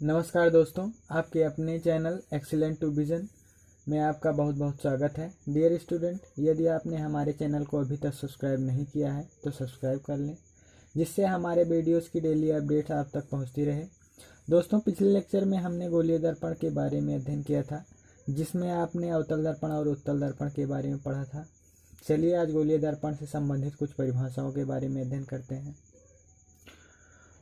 नमस्कार दोस्तों, आपके अपने चैनल एक्सीलेंट टू विजन में आपका बहुत बहुत स्वागत है। डियर स्टूडेंट, यदि आपने हमारे चैनल को अभी तक सब्सक्राइब नहीं किया है तो सब्सक्राइब कर लें, जिससे हमारे वीडियोस की डेली अपडेट्स आप तक पहुंचती रहे। दोस्तों, पिछले लेक्चर में हमने गोलीय दर्पण के बारे में अध्ययन किया था, जिसमें आपने अवतल दर्पण और उत्तल दर्पण के बारे में पढ़ा था। चलिए आज गोलीय दर्पण से संबंधित कुछ परिभाषाओं के बारे में अध्ययन करते हैं।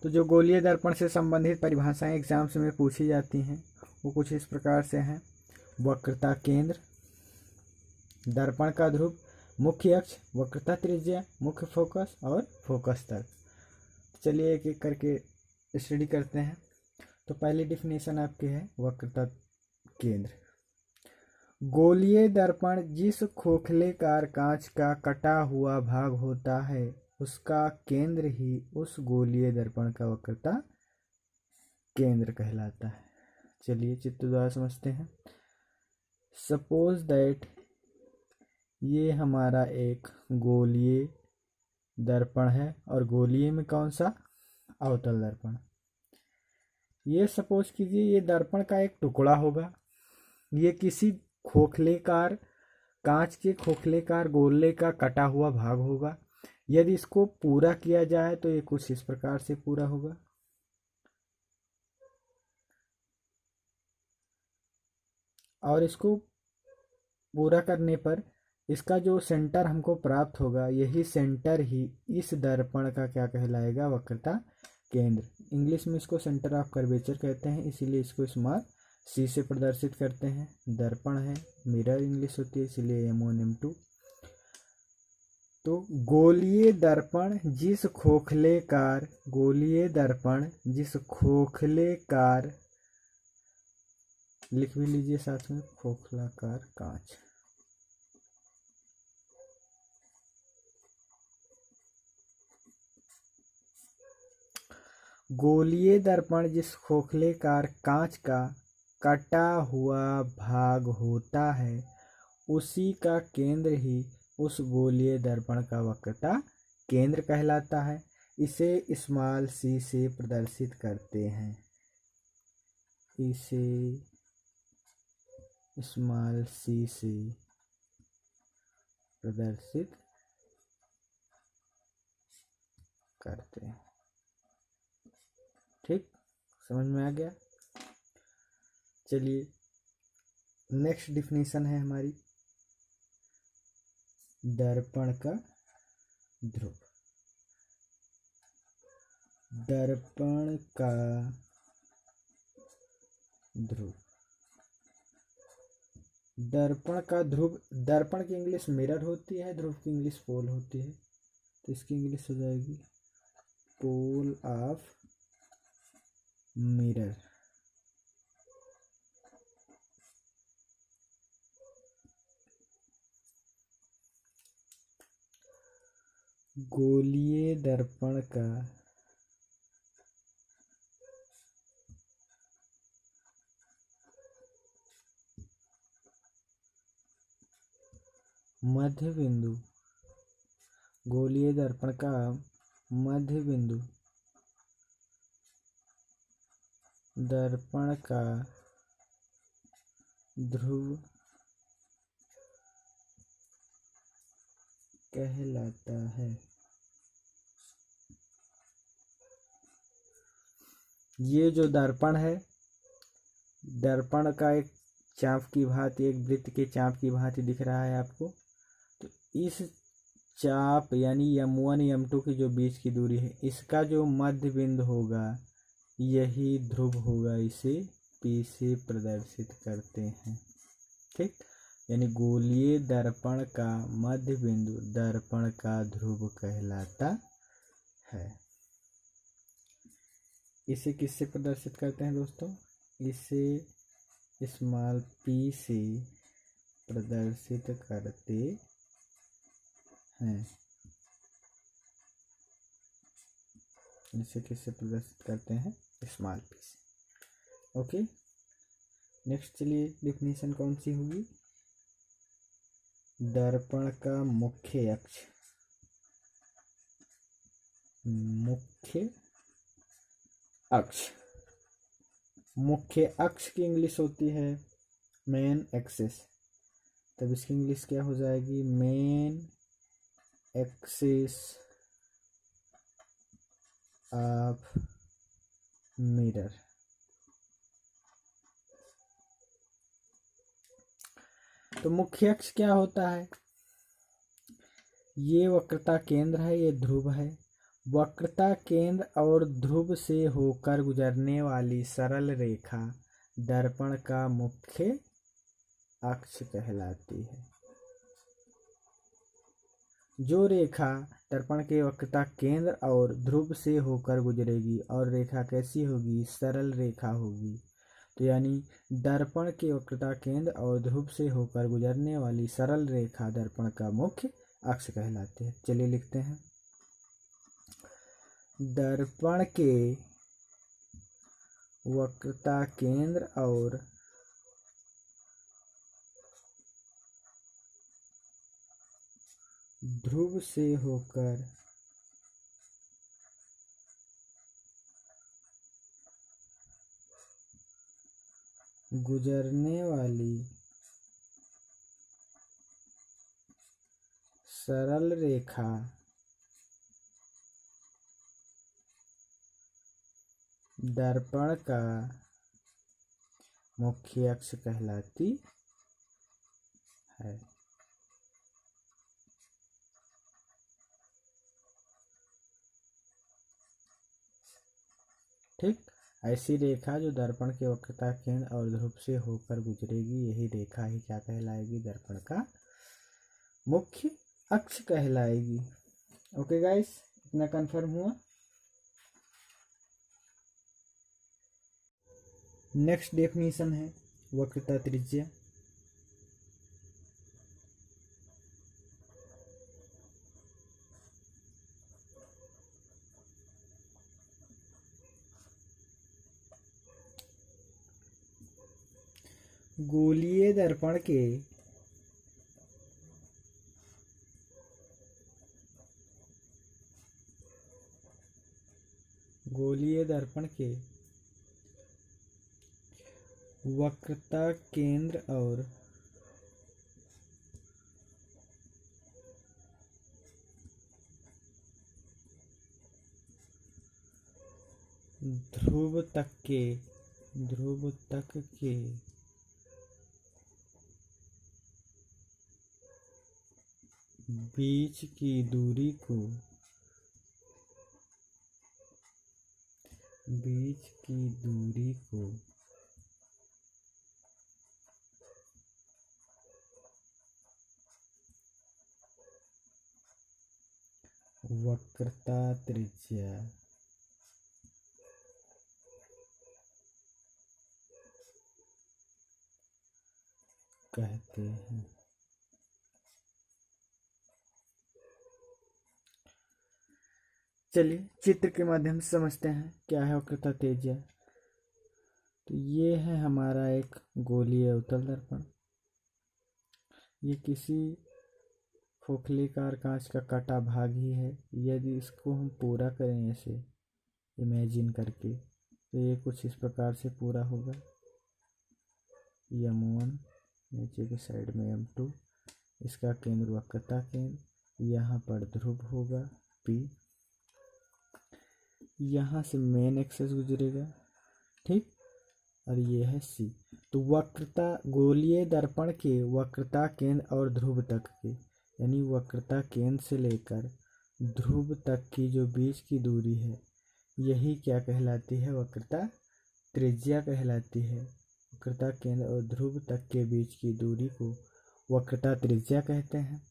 तो जो गोलीय दर्पण से संबंधित परिभाषाएं एग्जाम्स में पूछी जाती हैं वो कुछ इस प्रकार से हैं। वक्रता केंद्र, दर्पण का ध्रुव, मुख्य अक्ष, वक्रता त्रिज्या, मुख्य फोकस और फोकस तल। चलिए एक एक करके स्टडी करते हैं। तो पहली डिफिनेशन आपकी है वक्रता केंद्र। गोलीय दर्पण जिस खोखलेकार कांच का कटा हुआ भाग होता है उसका केंद्र ही उस गोलीय दर्पण का वक्रता केंद्र कहलाता है। चलिए चित्र द्वारा समझते हैं। सपोज दैट ये हमारा एक गोलीय दर्पण है और गोलीय में कौन सा? अवतल दर्पण। ये सपोज कीजिए ये दर्पण का एक टुकड़ा होगा। ये किसी खोखलेकार कांच के खोखलेकार गोले का कटा हुआ भाग होगा। यदि इसको पूरा किया जाए तो ये कुछ इस प्रकार से पूरा होगा। और इसको पूरा करने पर इसका जो सेंटर हमको प्राप्त होगा, यही सेंटर ही इस दर्पण का क्या कहलाएगा? वक्रता केंद्र। इंग्लिश में इसको सेंटर ऑफ कर्वेचर कहते हैं, इसीलिए इसको स्मॉल सी से प्रदर्शित करते हैं। दर्पण है, मिरर इंग्लिश होती है, इसीलिए M1 M2। तो गोलीय दर्पण जिस खोखलेकार लिख भी लीजिए साथ में, खोखलाकार कांच। गोलीय दर्पण जिस खोखलेकार कांच का कटा हुआ भाग होता है उसी का केंद्र ही उस गोलीय दर्पण का वक्रता केंद्र कहलाता है। इसे स्मॉल सी से प्रदर्शित करते हैं। इसे स्मॉल सी से प्रदर्शित करते हैं। ठीक, समझ में आ गया। चलिए नेक्स्ट डिफिनीशन है हमारी दर्पण का ध्रुव। दर्पण का ध्रुव, दर्पण का ध्रुव। दर्पण की इंग्लिश मिरर होती है, ध्रुव की इंग्लिश पोल होती है। तो इसकी इंग्लिश हो जाएगी पोल ऑफ मिरर। गोलीय दर्पण का मध्य बिंदु, गोलीय दर्पण का मध्य बिंदु दर्पण का ध्रुव कहलाता है। ये जो दर्पण है, दर्पण का एक चाप की भांति, एक वृत्त के चाप की भांति दिख रहा है आपको। तो इस चाप यानी M1 M2 की जो बीच की दूरी है, इसका जो मध्य बिंदु होगा यही ध्रुव होगा। इसे P से प्रदर्शित करते हैं। ठीक, यानी गोलीय दर्पण का मध्य बिंदु दर्पण का ध्रुव कहलाता है। इसे किससे प्रदर्शित करते हैं दोस्तों? इसे स्मॉल p से प्रदर्शित करते हैं। इसे किससे प्रदर्शित करते हैं? स्मॉल p से। ओके, नेक्स्ट चलिए डिफिनीशन कौन सी होगी? दर्पण का मुख्य अक्ष, मुख्य अक्ष मुख्य अक्ष की इंग्लिश होती है मेन एक्सिस, तब इसकी इंग्लिश क्या हो जाएगी, मेन एक्सिस ऑफ मिरर। तो मुख्य अक्ष क्या होता है, ये वक्रता केंद्र है, ये ध्रुव है। वक्रता केंद्र और ध्रुव से होकर गुजरने वाली सरल रेखा दर्पण का मुख्य अक्ष कहलाती है। जो रेखा दर्पण के वक्रता केंद्र और ध्रुव से होकर गुजरेगी, और रेखा कैसी होगी, सरल रेखा होगी। तो यानी दर्पण के वक्रता केंद्र और ध्रुव से होकर गुजरने वाली सरल रेखा दर्पण का मुख्य अक्ष कहलाती है। चलिए लिखते हैं, दर्पण के वक्रता केंद्र और ध्रुव से होकर गुजरने वाली सरल रेखा दर्पण का मुख्य अक्ष कहलाती है। ठीक, ऐसी रेखा जो दर्पण के वक्रता केंद्र और ध्रुव से होकर गुजरेगी, यही रेखा ही क्या कहलाएगी, दर्पण का मुख्य अक्ष कहलाएगी। ओके गाइस, इतना कंफर्म हुआ। नेक्स्ट डेफिनेशन है वक्रता त्रिज्या। गोलीय दर्पण के वक्रता केंद्र और ध्रुव तक के बीच की दूरी को वक्रता त्रिज्या कहते हैं। चलिए चित्र के माध्यम से समझते हैं क्या है वक्रता त्रिज्या। तो ये है हमारा एक गोलीय अवतल दर्पण। ये किसी खोखलेकार कांच का कटा भाग ही है। यदि इसको हम पूरा करें ऐसे इमेजिन करके, तो ये कुछ इस प्रकार से पूरा होगा। M1 नीचे की साइड में M2, इसका केंद्र वक्रता केंद्र, यहाँ पर ध्रुव होगा P, यहाँ से मेन एक्सिस गुजरेगा, ठीक, और ये है C। तो वक्रता गोलीय दर्पण के वक्रता केंद्र और ध्रुव तक के, यानी वक्रता केंद्र से लेकर ध्रुव तक की जो बीच की दूरी है, यही क्या कहलाती है, वक्रता त्रिज्या कहलाती है। वक्रता केंद्र और ध्रुव तक के बीच की दूरी को वक्रता त्रिज्या कहते हैं।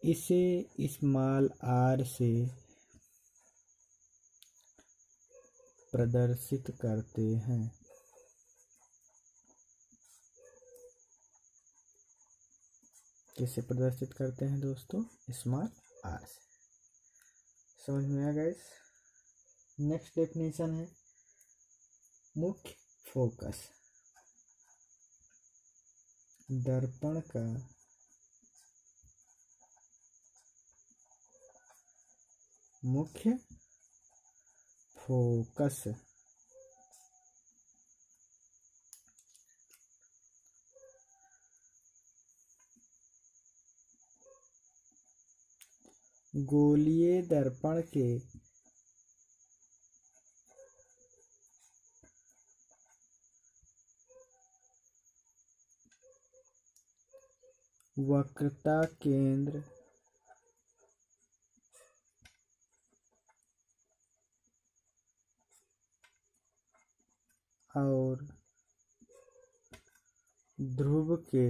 इसे स्मॉल r से प्रदर्शित करते हैं। कैसे प्रदर्शित करते हैं दोस्तों, स्मॉल r से। समझ में आया गाइस। नेक्स्ट डेफिनेशन है मुख्य फोकस। दर्पण का मुख्य फोकस गोलीय दर्पण के वक्रता केंद्र और ध्रुव के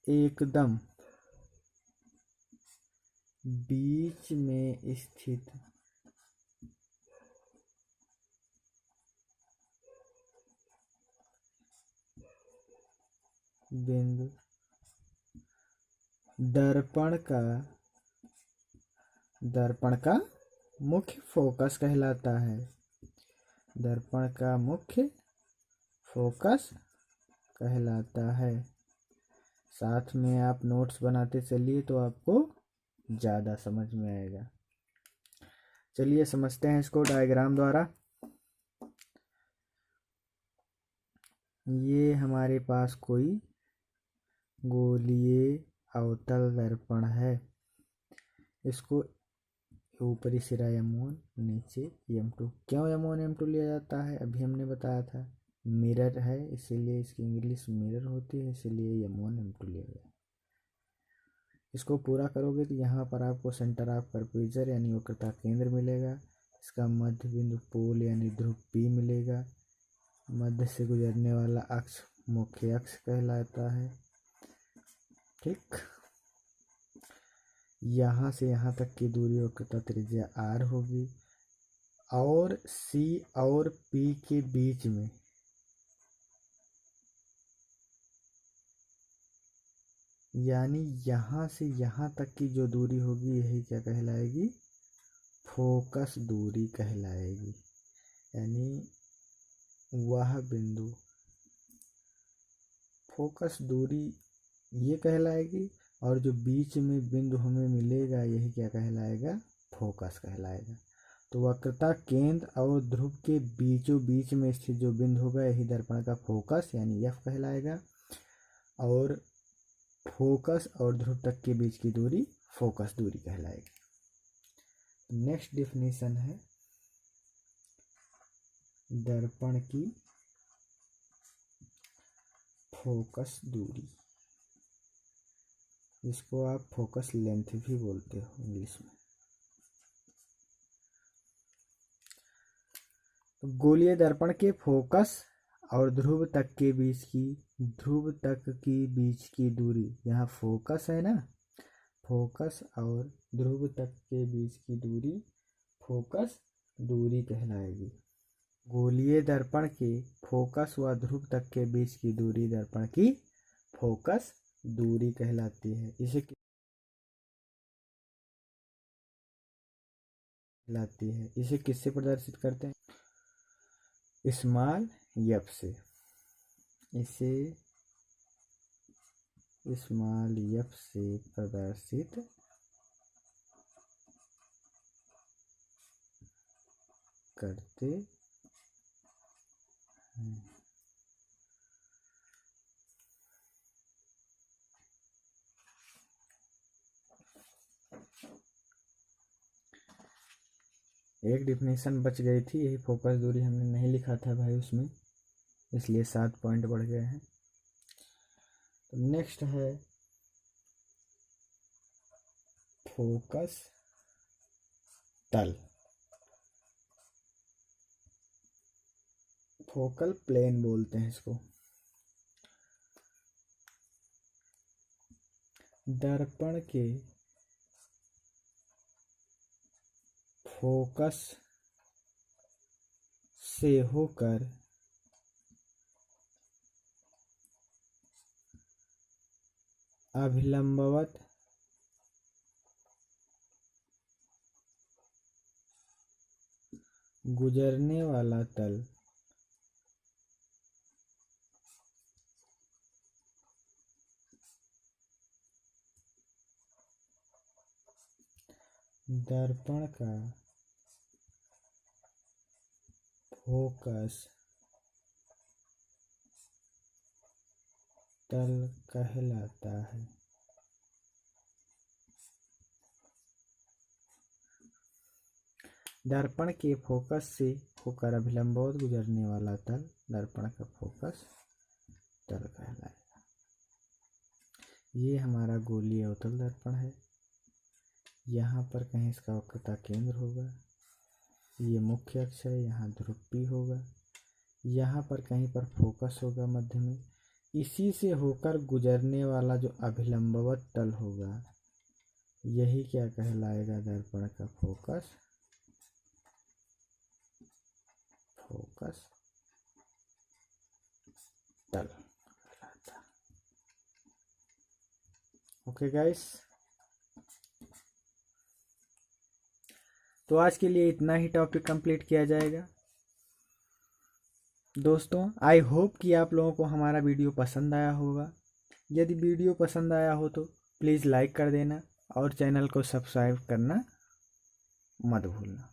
एकदम बीच में स्थित बिंदु दर्पण का मुख्य फोकस कहलाता है। दर्पण का मुख्य फोकस कहलाता है। साथ में आप नोट्स बनाते चलिए तो आपको ज़्यादा समझ में आएगा। चलिए समझते हैं इसको डायग्राम द्वारा। ये हमारे पास कोई गोलीय अवतल दर्पण है। इसको ऊपरी सिरा M1, नीचे M2। क्यों M1 M2 लिया जाता है अभी हमने बताया था। मिरर है इसीलिए इसकी इंग्लिश मिरर होती है, इसीलिए M1 M2 लिया गया। इसको पूरा करोगे तो यहाँ पर आपको सेंटर ऑफ कर्वेचर यानी वक्रता केंद्र मिलेगा। इसका मध्य बिंदु पोल यानी ध्रुव P मिलेगा। मध्य से गुजरने वाला अक्ष मुख्य अक्ष कहलाता है। ठीक, यहाँ से यहाँ तक की दूरी वक्रता त्रिज्या R होगी और C और P के बीच में यानी यहाँ से यहाँ तक की जो दूरी होगी यही क्या कहलाएगी, फोकस दूरी कहलाएगी। यानी वह बिंदु फोकस दूरी ये कहलाएगी और जो बीच में बिंदु हमें मिलेगा यही क्या कहलाएगा, फोकस कहलाएगा। तो वक्रता केंद्र और ध्रुव के बीचों बीच में स्थित जो बिंदु होगा यही दर्पण का फोकस यानी F कहलाएगा और फोकस और ध्रुव तक के बीच की दूरी फोकस दूरी कहलाएगी। नेक्स्ट डेफिनेशन है दर्पण की फोकस दूरी, जिसको आप फोकस लेंथ भी बोलते हो इंग्लिश में। तो गोलीय दर्पण के फोकस और ध्रुव तक के बीच की दूरी, यहाँ फोकस है ना, फोकस और ध्रुव तक के बीच की दूरी फोकस दूरी कहलाएगी। गोलीय दर्पण के फोकस व ध्रुव तक के बीच की दूरी दर्पण की फोकस दूरी कहलाती है। इसे किससे प्रदर्शित करते हैं, स्मॉल f से। इसे स्मॉल f से प्रदर्शित करते हैं। एक डिफिनेशन बच गई थी, यही फोकस दूरी हमने नहीं लिखा था भाई उसमें, इसलिए 7 पॉइंट बढ़ गए हैं। तो नेक्स्ट है फोकस तल, फोकल प्लेन बोलते हैं इसको। दर्पण के फोकस से होकर अभिलंबवत गुजरने वाला तल दर्पण का फोकस तल कहलाता है। दर्पण के फोकस से होकर अभिलंबवत गुजरने वाला तल दर्पण का फोकस तल कहलाएगा। ये हमारा गोलीय अवतल दर्पण है। यहाँ पर कहीं इसका वक्रता केंद्र होगा। ये मुख्य अक्ष है, यहाँ ध्रुव P होगा। यहाँ पर कहीं पर फोकस होगा मध्य में। इसी से होकर गुजरने वाला जो अभिलंबवत तल होगा यही क्या कहलाएगा, दर्पण का फोकस तल कहलाता। ओके गाइस, तो आज के लिए इतना ही टॉपिक कंप्लीट किया जाएगा। दोस्तों, आई होप कि आप लोगों को हमारा वीडियो पसंद आया होगा। यदि वीडियो पसंद आया हो तो प्लीज़ लाइक कर देना और चैनल को सब्सक्राइब करना मत भूलना।